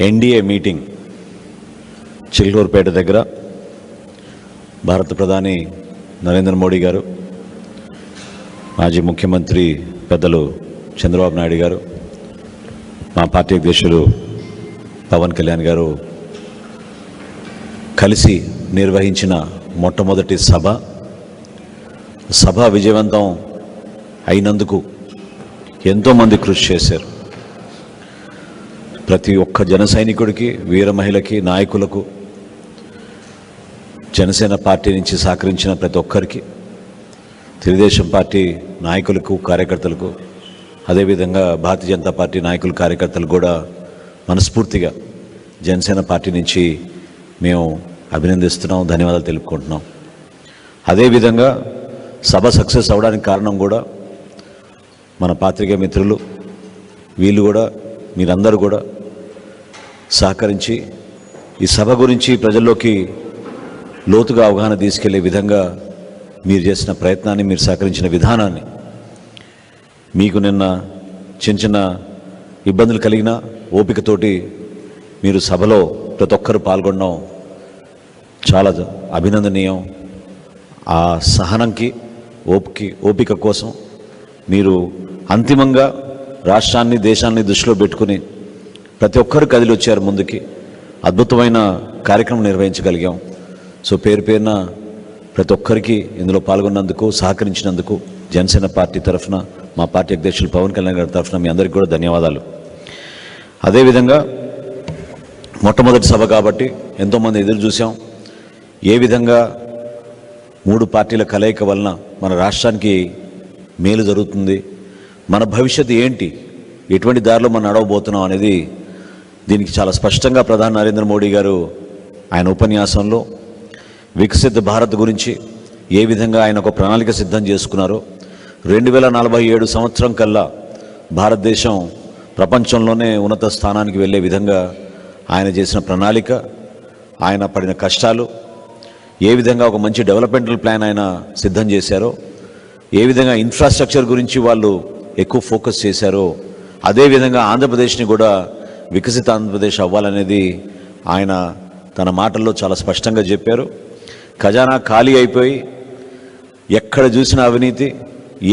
NDA meeting Chilukurupeta దగ్గర భారత ప్రధాని నరేంద్ర మోడీ గారు, మాజీ ముఖ్యమంత్రి పెద్దలు చంద్రబాబు నాయుడు గారు, మా పార్టీ అధ్యక్షులు పవన్ కళ్యాణ్ గారు కలిసి నిర్వహించిన మొట్టమొదటి సభ విజయవంతం అయినందుకు ఎంతోమంది కృషి చేశారు. ప్రతి ఒక్క జన సైనికుడికి, వీర మహిళకి, నాయకులకు, జనసేన పార్టీ నుంచి సహకరించిన ప్రతి ఒక్కరికి, తెలుగుదేశం పార్టీ నాయకులకు, కార్యకర్తలకు, అదేవిధంగా భారతీయ జనతా పార్టీ నాయకులు, కార్యకర్తలు కూడా మనస్ఫూర్తిగా జనసేన పార్టీ నుంచి మేము అభినందిస్తున్నాం, ధన్యవాదాలు తెలుపుకుంటున్నాం. అదేవిధంగా సభ సక్సెస్ అవడానికి కారణం కూడా మన పాత్రికేయ మిత్రులు, వీళ్ళు కూడా, మీరందరూ కూడా సహకరించి ఈ సభ గురించి ప్రజల్లోకి లోతుగా అవగాహన తీసుకెళ్లే విధంగా మీరు చేసిన ప్రయత్నాన్ని, మీరు సహకరించిన విధానాన్ని, మీకు నిన్న చిన్న చిన్న ఇబ్బందులు కలిగిన ఓపికతోటి మీరు సభలో ప్రతి ఒక్కరు పాల్గొనడం చాలా అభినందనీయం. ఆ సహనంకి, ఓపిక కోసం మీరు అంతిమంగా రాష్ట్రాన్ని, దేశాన్ని దృష్టిలో పెట్టుకుని ప్రతి ఒక్కరు కదిలి వచ్చారు ముందుకి. అద్భుతమైన కార్యక్రమం నిర్వహించగలిగాం. సో పేరు పేరున ప్రతి ఒక్కరికి ఇందులో పాల్గొన్నందుకు, సహకరించినందుకు జనసేన పార్టీ తరఫున, మా పార్టీ అధ్యక్షులు పవన్ కళ్యాణ్ గారి తరఫున మీ అందరికీ కూడా ధన్యవాదాలు. అదేవిధంగా మొట్టమొదటి సభ కాబట్టి ఎంతోమంది ఎదురు చూసాం. ఏ విధంగా 3 పార్టీల కలయిక వలన మన రాష్ట్రానికి మేలు జరుగుతుంది, మన భవిష్యత్తు ఏంటి, ఎటువంటి దారిలో మనం నడవబోతున్నాం అనేది దీనికి చాలా స్పష్టంగా ప్రధాని నరేంద్ర మోడీ గారు ఆయన ఉపన్యాసంలో వికసిత భారత్ గురించి ఏ విధంగా ఆయన ఒక ప్రణాళిక సిద్ధం చేసుకున్నారో, 2047 సంవత్సరం కల్లా భారతదేశం ప్రపంచంలోనే ఉన్నత స్థానానికి వెళ్ళే విధంగా ఆయన చేసిన ప్రణాళిక, ఆయన పడిన కష్టాలు, ఏ విధంగా ఒక మంచి డెవలప్మెంటల్ ప్లాన్ ఆయన సిద్ధం చేశారో, ఏ విధంగా ఇన్ఫ్రాస్ట్రక్చర్ గురించి వాళ్ళు ఎక్కువ ఫోకస్ చేశారో, అదేవిధంగా ఆంధ్రప్రదేశ్ని కూడా వికసిత ఆంధ్రప్రదేశ్ అవ్వాలనేది ఆయన తన మాటల్లో చాలా స్పష్టంగా చెప్పారు. ఖజానా ఖాళీ అయిపోయి ఎక్కడ చూసినా అవినీతి,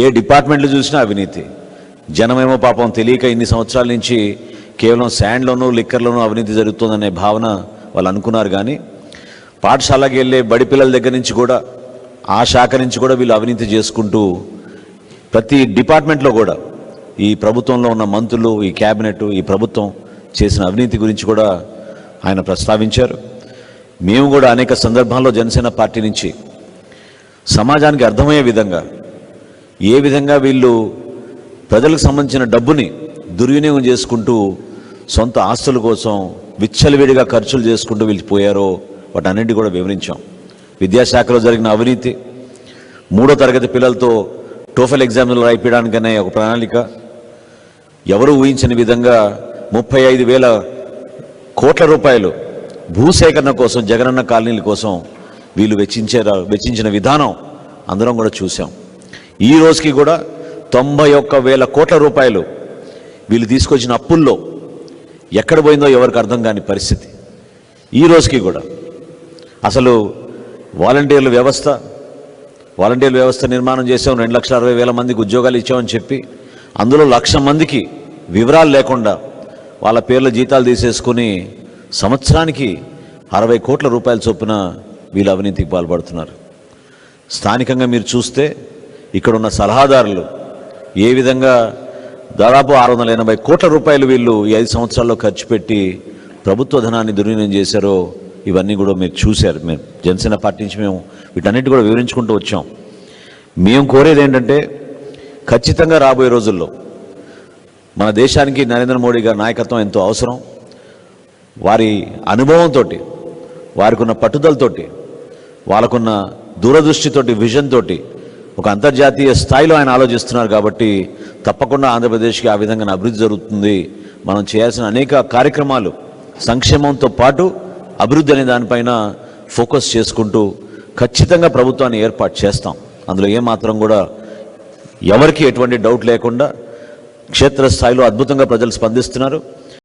ఏ డిపార్ట్మెంట్లో చూసినా అవినీతి, జనమేమో పాపం తెలియక ఇన్ని సంవత్సరాల నుంచి కేవలం శాండ్లోనూ, లిక్కర్లోనూ అవినీతి జరుగుతుందనే భావన వాళ్ళు అనుకున్నారు. కానీ పాఠశాలకి వెళ్ళే బడి పిల్లల దగ్గర నుంచి కూడా, ఆ శాఖ నుంచి కూడా వీళ్ళు అవినీతి చేసుకుంటూ ప్రతి డిపార్ట్మెంట్లో కూడా ఈ ప్రభుత్వంలో ఉన్న మంత్రులు, ఈ క్యాబినెట్, ఈ ప్రభుత్వం చేసిన అవినీతి గురించి కూడా ఆయన ప్రస్తావించారు. మేము కూడా అనేక సందర్భాల్లో జనసేన పార్టీ నుంచి సమాజానికి అర్థమయ్యే విధంగా, ఏ విధంగా వీళ్ళు ప్రజలకు సంబంధించిన డబ్బుని దుర్వినియోగం చేసుకుంటూ సొంత ఆస్తుల కోసం విచ్చలవిడిగా ఖర్చులు చేసుకుంటూ వీళ్ళు పోయారో వాటన్నింటినీ కూడా వివరించాం. విద్యాశాఖలో జరిగిన అవినీతి, 3వ తరగతి పిల్లలతో టోఫెల్ ఎగ్జామ్లు రాయిపించడానికనే ఒక ప్రణాళిక, ఎవరు ఊహించని విధంగా 35,000 కోట్ల రూపాయలు భూసేకరణ కోసం, జగనన్న కాలనీల కోసం వీళ్ళు వెచ్చించిన విధానం అందరం కూడా చూసాం. ఈ రోజుకి కూడా 91,000 కోట్ల రూపాయలు వీళ్ళు తీసుకొచ్చిన అప్పుల్లో ఎక్కడ పోయిందో ఎవరికి అర్థం కాని పరిస్థితి. ఈ రోజుకి కూడా అసలు వాలంటీర్ల వ్యవస్థ నిర్మాణం చేసాం, 2,60,000 మందికి ఉద్యోగాలు ఇచ్చామని చెప్పి అందులో 1,00,000 మందికి వివరాలు లేకుండా వాళ్ళ పేర్ల జీతాలు తీసేసుకుని సంవత్సరానికి 60 కోట్ల రూపాయల చొప్పున వీళ్ళు అవినీతికి పాల్పడుతున్నారు. స్థానికంగా మీరు చూస్తే ఇక్కడున్న సలహాదారులు ఏ విధంగా దాదాపు 680 కోట్ల రూపాయలు వీళ్ళు ఈ 5 సంవత్సరాల్లో ఖర్చు పెట్టి ప్రభుత్వ ధనాన్ని దుర్వినియోగం చేశారో ఇవన్నీ కూడా మీరు చూశారు. మేము జనసేన పార్టీ నుంచి మేము వీటన్నిటి కూడా వివరించుకుంటూ వచ్చాం. మేము కోరేది ఏంటంటే, ఖచ్చితంగా రాబోయే రోజుల్లో మన దేశానికి నరేంద్ర మోడీ గారి నాయకత్వం ఎంతో అవసరం. వారి అనుభవంతో, వారికి ఉన్న పట్టుదలతోటి, వాళ్ళకున్న దూరదృష్టితోటి, విజన్ తోటి ఒక అంతర్జాతీయ స్థాయిలో ఆయన ఆలోచిస్తున్నారు. కాబట్టి తప్పకుండా ఆంధ్రప్రదేశ్కి ఆ విధంగా అభివృద్ధి జరుగుతుంది. మనం చేయాల్సిన అనేక కార్యక్రమాలు, సంక్షేమంతో పాటు అభివృద్ధి అనే దానిపైన ఫోకస్ చేసుకుంటూ ఖచ్చితంగా ప్రభుత్వాన్ని ఏర్పాటు చేస్తాం. అందులో ఏమాత్రం కూడా ఎవరికి ఎటువంటి డౌట్ లేకుండా క్షేత్రస్థాయిలో అద్భుతంగా ప్రజలు స్పందిస్తున్నారు.